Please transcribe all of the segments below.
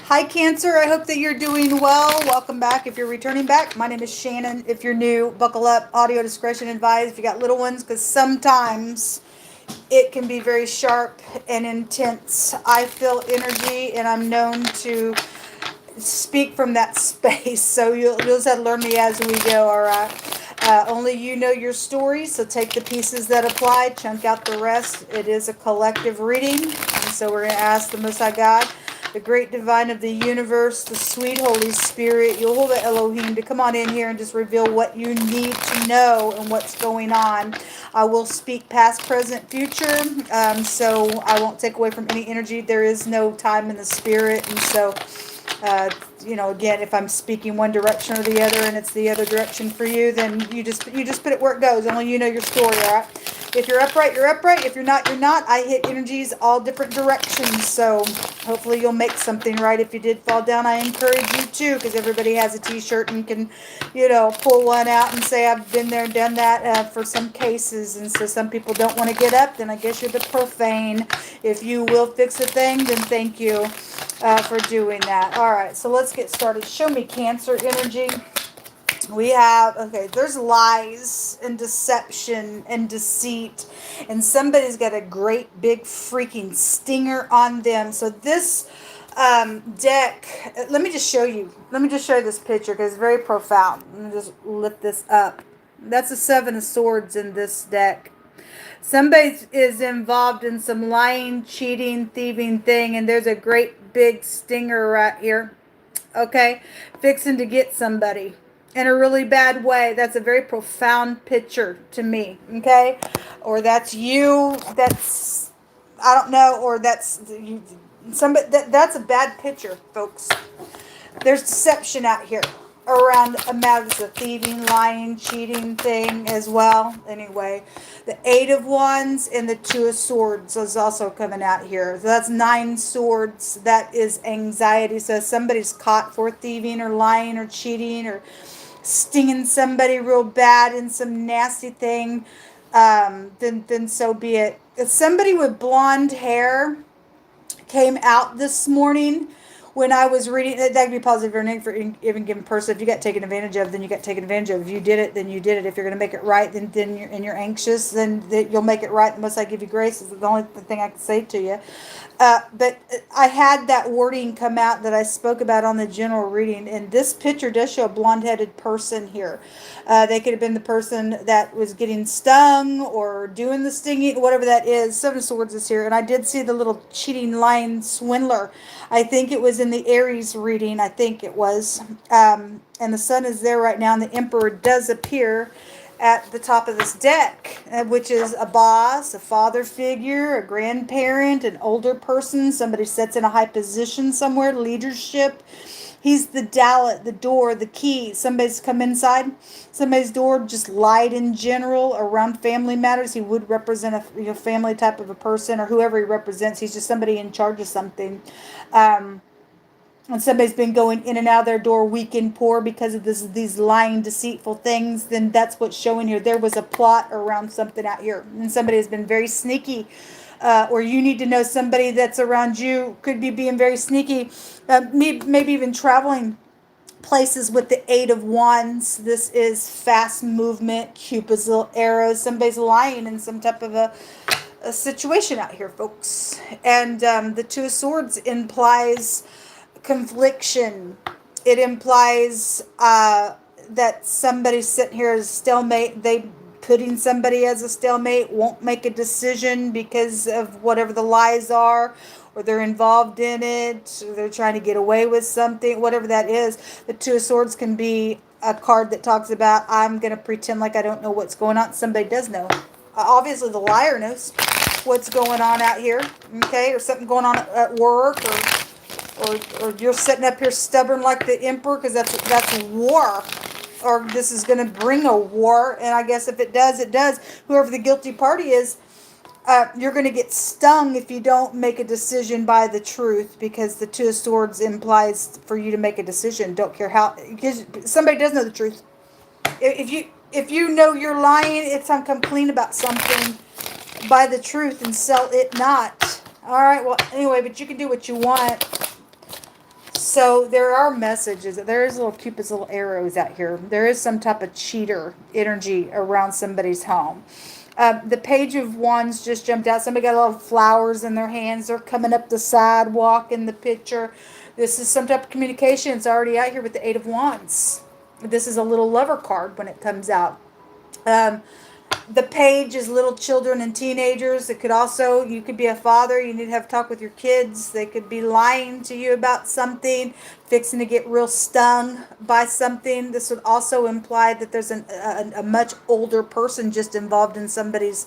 Hi Cancer, I hope that you're doing well. Welcome back if you're returning back. My name is Shannon. If you're new, buckle up. Audio discretion advised if you got little ones, because sometimes it can be very sharp and intense. I feel energy and I'm known to speak from that space. So you'll just have to learn me as we go, all right? Only you know your story, so take the pieces that apply, chunk out the rest. It is a collective reading, and so we're going to ask the Most High God, the great divine of the universe, the sweet Holy Spirit, Yehovah Elohim, to come on in here and just reveal what you need to know and what's going on. I will speak past, present, future, so I won't take away from any energy. There is no time in the spirit, and so again, if I'm speaking one direction or the other and it's the other direction for you, then you just put it where it goes. Only you know your story, all right? If you're upright, you're upright. If you're not, you're not. I hit energies all different directions, so hopefully you'll make something right. If you did fall down, I encourage you to, because everybody has a t-shirt and can, pull one out and say, I've been there and done that for some cases, and so some people don't want to get up, then I guess you're the profane. If you will fix a thing, then thank you for doing that. All right, so let's get started. Show me Cancer energy. We have, okay, there's lies and deception and deceit, and somebody's got a great big freaking stinger on them. So this deck, let me just show you this picture because it's very profound. Let me just lift this up. That's a 7 of Swords in this deck. Somebody is involved in some lying, cheating, thieving thing, and there's a great big stinger right here. Okay, fixing to get somebody in a really bad way. That's a very profound picture to me. Okay, or that's you. That's, I don't know, or that's you. Somebody that's a bad picture, folks. There's deception out here around a matter of thieving, lying, cheating thing as well. Anyway, the 8 of Wands and the 2 of Swords is also coming out here. So that's 9 swords. That is anxiety. So somebody's caught for thieving or lying or cheating or stinging somebody real bad in some nasty thing. Then so be it. If somebody with blonde hair came out this morning when I was reading, that could be positive or negative for even given person. If you got taken advantage of, then you got taken advantage of. If you did it, then you did it. If you're going to make it right, then you're anxious, then you'll make it right unless I give you grace. Is the only thing I can say to you. But I had that wording come out that I spoke about on the general reading, and this picture does show a blonde-headed person here. They could have been the person that was getting stung or doing the stinging, whatever that is. 7 of Swords is here, and I did see the little cheating, lying swindler. I think it was in the Aries reading. I think it was. And the sun is there right now, and the Emperor does appear at the top of this deck, which is a boss, a father figure, a grandparent, an older person, somebody sits in a high position somewhere, leadership. He's the dowlet, the door, the key. Somebody's come inside somebody's door, just lied in general around family matters. He would represent a family type of a person, or whoever he represents. He's just somebody in charge of something. And somebody's been going in and out of their door weak and poor because of these lying, deceitful things, then that's what's showing here. There was a plot around something out here, and somebody has been very sneaky, or you need to know somebody that's around you could be being very sneaky, maybe even traveling places with the 8 of Wands. This is fast movement, Cupid's little arrows. Somebody's lying in some type of a situation out here, folks. And the 2 of Swords implies confliction. It implies that somebody's sitting here as a stalemate. They putting somebody as a stalemate, won't make a decision because of whatever the lies are, or they're involved in it, or they're trying to get away with something, whatever that is. The 2 of Swords can be a card that talks about, I'm going to pretend like I don't know what's going on. Somebody does know. Obviously the liar knows what's going on out here, okay, or something going on at work, or you're sitting up here stubborn like the Emperor, because that's war, or this is going to bring a war. And I guess if it does, it does. Whoever the guilty party is, you're going to get stung if you don't make a decision by the truth, because the 2 of Swords implies for you to make a decision. Don't care how, because somebody does know the truth. If you know you're lying, it's time to come clean about something by the truth and sell it not. All right. Well, anyway, but you can do what you want. So there are messages. There is little Cupid's little arrows out here. There is some type of cheater energy around somebody's home. The Page of Wands just jumped out. Somebody got a lot of flowers in their hands. They're coming up the sidewalk in the picture. This is some type of communication. It's already out here with the Eight of Wands. This is a little lover card when it comes out. The Page is little children and teenagers. It could also, you could be a father. You need to have talk with your kids. They could be lying to you about something, fixing to get real stung by something. This would also imply that there's a much older person just involved in somebody's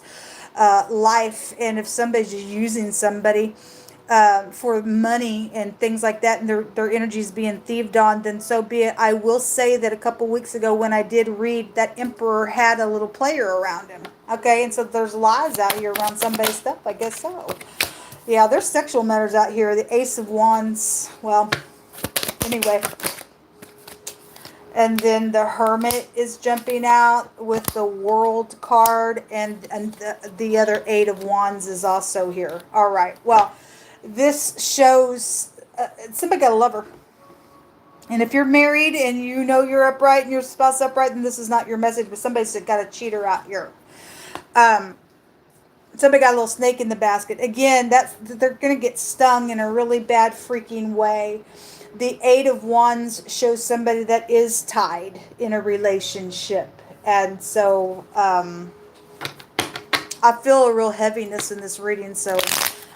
life. And if somebody's just using somebody for money and things like that, and their energy is being thieved on, then so be it. I will say that a couple weeks ago when I did read, that Emperor had a little player around him. Okay, and so there's lies out here around somebody's stuff, I guess so. Yeah, there's sexual matters out here. The Ace of Wands, well, anyway. And then the Hermit is jumping out with the World card, and the other Eight of Wands is also here. All right, well, this shows somebody got a lover. And if you're married and you know you're upright and your spouse upright, then this is not your message, but somebody's got a cheater out here. Somebody got a little snake in the basket. Again, they're going to get stung in a really bad freaking way. The Eight of Wands shows somebody that is tied in a relationship. And so I feel a real heaviness in this reading, so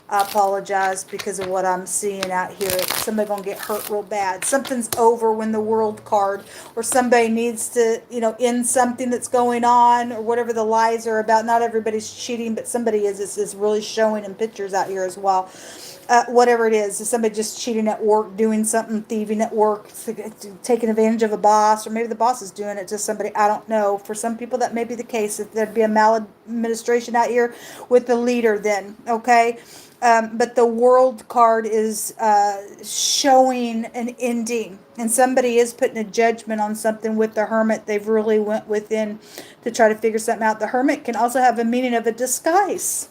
I apologize because of what I'm seeing out here. Somebody gonna get hurt real bad. Something's over when the World card, or somebody needs to, end something that's going on, or whatever the lies are about. Not everybody's cheating, but somebody is really showing in pictures out here as well. Whatever it is somebody just cheating at work, doing something, thieving at work, taking advantage of a boss, or maybe the boss is doing it to somebody. I don't know. For some people, that may be the case. If there'd be a maladministration out here with the leader, then okay. But the World card is showing an ending, and somebody is putting a judgment on something with the Hermit. They've really went within to try to figure something out. The Hermit can also have a meaning of a disguise.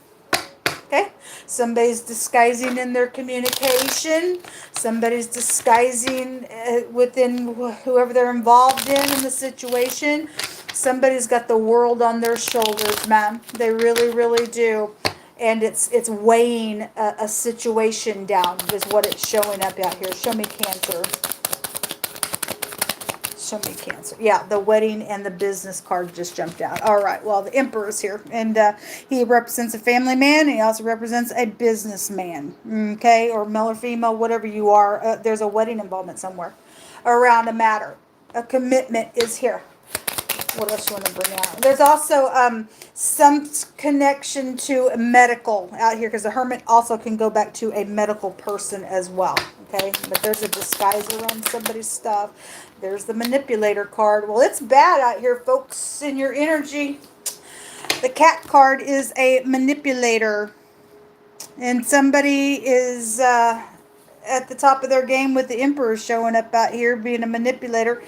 Okay, somebody's disguising in their communication. Somebody's disguising within whoever they're involved in the situation. Somebody's got the world on their shoulders, man. They really, really do. And it's weighing a situation down is what it's showing up out here. Show me Cancer. Show me Cancer. Yeah, the wedding and the business card just jumped out. All right, well, the Emperor's here. And he represents a family man. And he also represents a businessman. Okay, or male or female, whatever you are. There's a wedding involvement somewhere around a matter. A commitment is here. What else you want to bring out? There's also some connection to medical out here, because the Hermit also can go back to a medical person as well. Okay, but there's a disguise around somebody's stuff. There's the Manipulator card. Well, it's bad out here, folks, in your energy. The Cat card is a manipulator, and somebody is at the top of their game with the Emperor showing up out here being a manipulator.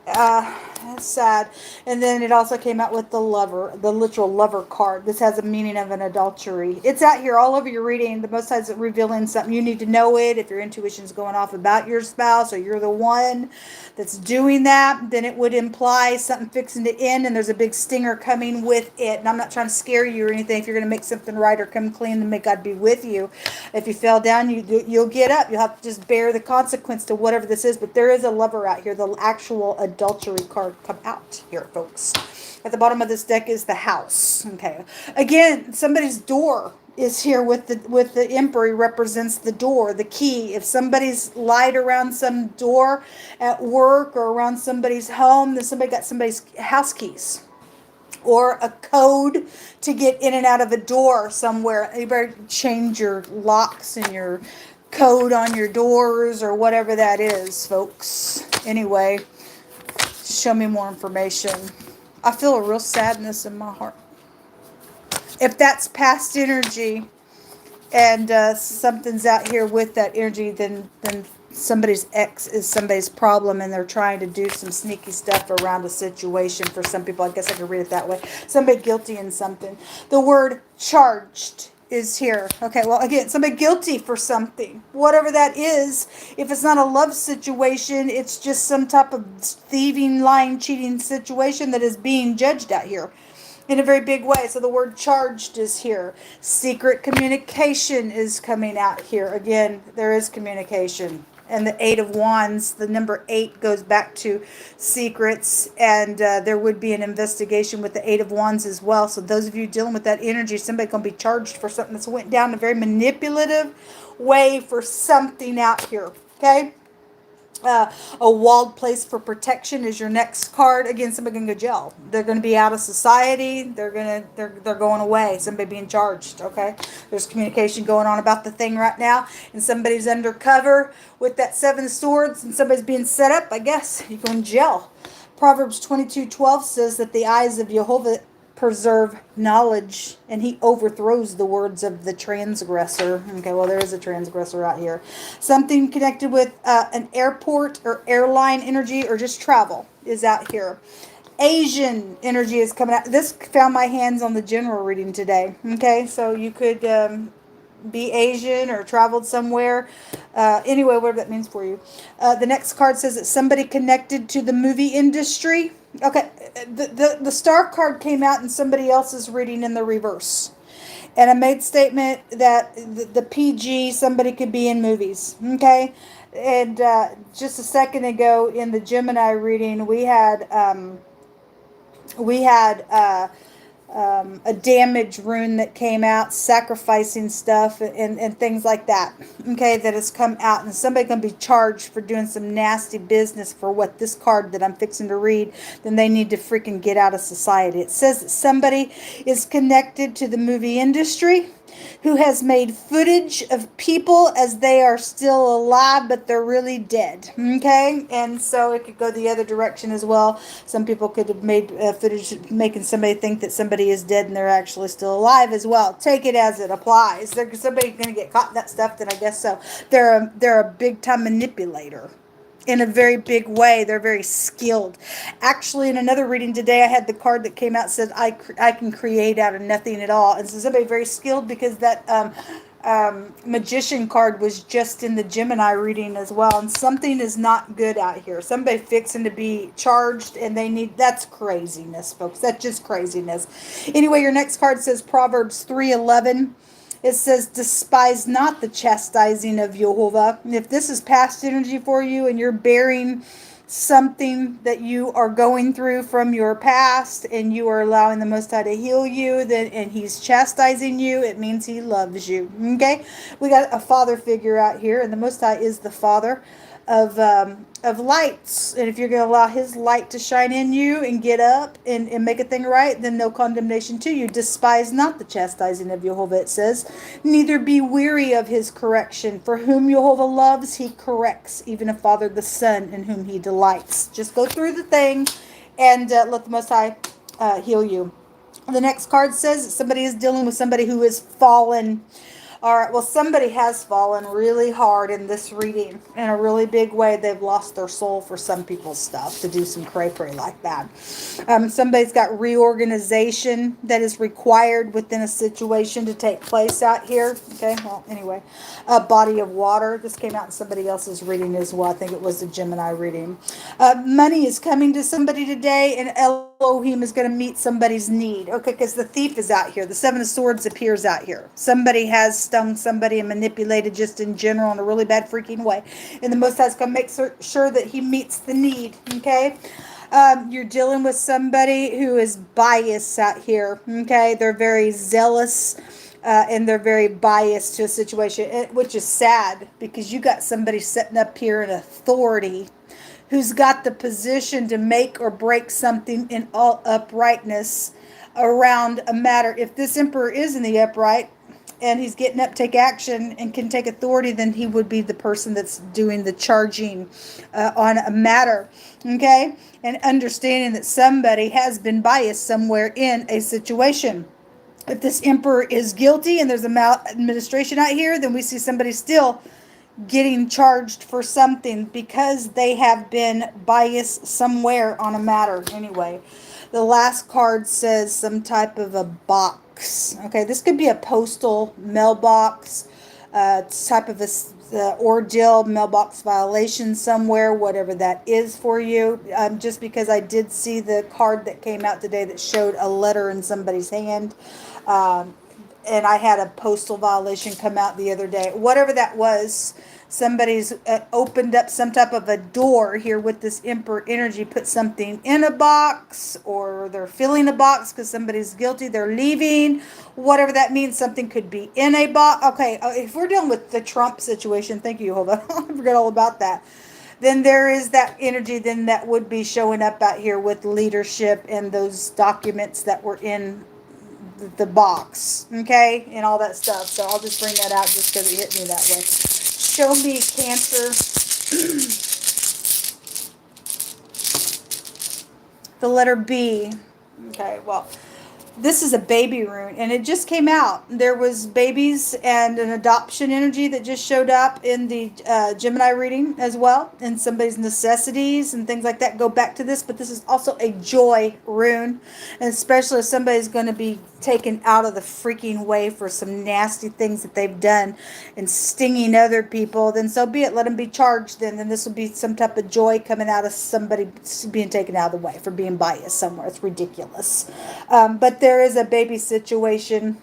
That's sad. And then it also came out with the Lover, the literal Lover card. This has a meaning of an adultery. It's out here all over your reading. The most times it's revealing something. You need to know it. If your intuition's going off about your spouse, or you're the one that's doing that, then it would imply something fixing to end, and there's a big stinger coming with it. And I'm not trying to scare you or anything. If you're going to make something right or come clean, then may God be with you. If you fell down, you'll get up. You'll have to just bear the consequence to whatever this is. But there is a Lover out here. The actual adultery card come out here, folks. At the bottom of this deck is the House. Okay. Again, somebody's door is here with the Emperor. He represents the door, the key. If somebody's lied around some door at work or around somebody's home, then somebody got somebody's house keys, or a code to get in and out of a door somewhere. You better change your locks and your code on your doors, or whatever that is, folks. Anyway, show me more information. I feel a real sadness in my heart. If that's past energy, and something's out here with that energy, then somebody's ex is somebody's problem, and they're trying to do some sneaky stuff around a situation. For some people, I guess I could read it that way. Somebody guilty in something. The word charged is here. Okay, well, again, somebody guilty for something. Whatever that is, if it's not a love situation, it's just some type of thieving, lying, cheating situation that is being judged out here in a very big way. So the word charged is here. Secret communication is coming out here. Again, there is communication. And the Eight of Wands, the number 8 goes back to secrets, and there would be an investigation with the Eight of Wands as well. So those of you dealing with that energy, somebody's going to be charged for something that's went down a very manipulative way for something out here. Okay? A walled place for protection is your next card. Again, somebody can go to jail. They're going to be out of society. They're going away. Somebody being charged. Okay, there's communication going on about the thing right now, and somebody's undercover with that 7 of Swords, and somebody's being set up. I guess you go in jail. Proverbs 22:12 says that the eyes of Jehovah preserve knowledge, and he overthrows the words of the transgressor. Okay, well, there is a transgressor out here. Something connected with an airport or airline energy or just travel is out here. Asian energy is coming out. This found my hands on the general reading today. Okay, so you could be Asian or traveled somewhere. Anyway, whatever that means for you. The next card says that somebody connected to the movie industry. Okay, the star card came out in somebody else's reading in the reverse. And I made statement that the PG, somebody could be in movies. Okay? And just a second ago in the Gemini reading, we had a damage rune that came out, sacrificing stuff and things like that. Okay, that has come out, and somebody going to be charged for doing some nasty business for what this card that I'm fixing to read. Then they need to freaking get out of society. It says that somebody is connected to the movie industry who has made footage of people as they are still alive, but they're really dead. Okay? And so it could go the other direction as well. Some people could have made footage making somebody think that somebody is dead and they're actually still alive as well. Take it as it applies. There's somebody going to get caught in that stuff, then I guess so. They're a big-time manipulator. In a very big way. They're very skilled. Actually, in another reading today, I had the card that came out said, I can create out of nothing at all. And so somebody very skilled, because that magician card was just in the Gemini reading as well. And something is not good out here. Somebody fixing to be charged, and that's craziness, folks. That's just craziness. Anyway, your next card says Proverbs 3:11. It says, despise not the chastising of Jehovah. And if this is past energy for you and you're bearing something that you are going through from your past and you are allowing the Most High to heal you, and he's chastising you, it means he loves you. Okay? We got a father figure out here, and the Most High is the father of lights. And if you're going to allow his light to shine in you and get up and make a thing right, then no condemnation to you. Despise not the chastising of Jehovah, it says. Neither be weary of his correction. For whom Jehovah loves, he corrects, even a father the son in whom he delights. Just go through the thing and let the Most High heal you. The next card says that somebody is dealing with somebody who has fallen. All right, well, somebody has fallen really hard in this reading in a really big way. They've lost their soul for some people's stuff to do some cray-cray like that. Somebody's got reorganization that is required within a situation to take place out here. Okay, well, anyway, a body of water. This came out in somebody else's reading as well. I think it was the Gemini reading. Money is coming to somebody today, and Elohim is going to meet somebody's need. Okay, because the thief is out here. The 7 of Swords appears out here. Somebody has stung somebody and manipulated just in general in a really bad freaking way. And the Most High is going to make sure that he meets the need. Okay? You're dealing with somebody who is biased out here. Okay? They're very zealous. And they're very biased to a situation, which is sad, because you got somebody sitting up here in authority who's got the position to make or break something in all uprightness around a matter. If this emperor is in the upright and he's getting up, take action, and can take authority, then he would be the person that's doing the charging on a matter. Okay? And understanding that somebody has been biased somewhere in a situation. If this emperor is guilty and there's a maladministration out here, then we see somebody still getting charged for something because they have been biased somewhere on a matter. Anyway, the last card says some type of a Bach. box. Okay, this could be a postal mailbox, type of a ordeal, mailbox violation somewhere, whatever that is for you. Just because I did see the card that came out today that showed a letter in somebody's hand. And I had a postal violation come out the other day. Whatever that was, somebody's opened up some type of a door here with this Emperor energy, put something in a box, or they're filling a box because somebody's guilty, they're leaving. Whatever that means, something could be in a box. Okay, if we're dealing with the Trump situation, thank you, Jehovah. I forgot all about that. Then there is that energy then that would be showing up out here with leadership and those documents that were in the box, okay, and all that stuff. So I'll just bring that out just because it hit me that way. Show me Cancer. The letter B. Okay, well, this is a baby rune, and it just came out. There was babies and an adoption energy that just showed up in the Gemini reading as well, and somebody's necessities and things like that go back to this. But this is also a joy rune, and especially if somebody's going to be taken out of the freaking way for some nasty things that they've done and stinging other people, then so be it. Let them be charged then. Then this will be some type of joy coming out of somebody being taken out of the way for being biased somewhere. It's ridiculous. But there is a baby situation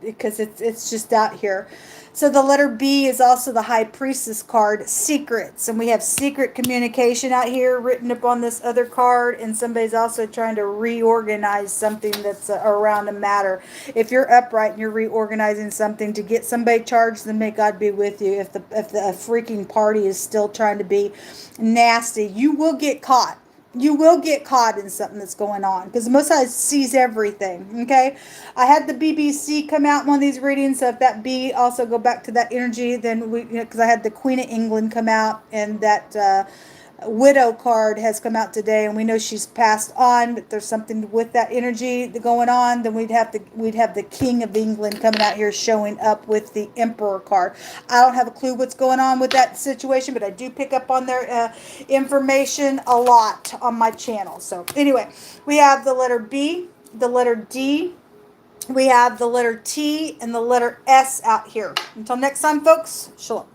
because it's just out here. So the letter B is also the High Priestess card, secrets. And we have secret communication out here written up on this other card. And somebody's also trying to reorganize something that's around a matter. If you're upright and you're reorganizing something to get somebody charged, then may God be with you. If the freaking party is still trying to be nasty, you will get caught. You will get caught in something that's going on because the Most High sees everything, okay? I had the BBC come out in one of these readings, so if that B also go back to that energy, then we, because I had the Queen of England come out, and that widow card has come out today, and we know she's passed on, but there's something with that energy going on. Then we'd have the King of England coming out here showing up with the Emperor card. I don't have a clue what's going on with that situation, but I do pick up on their information a lot on my channel. So anyway, we have the letter B, the letter D, we have the letter T, and the letter S out here. Until next time, folks, shalom.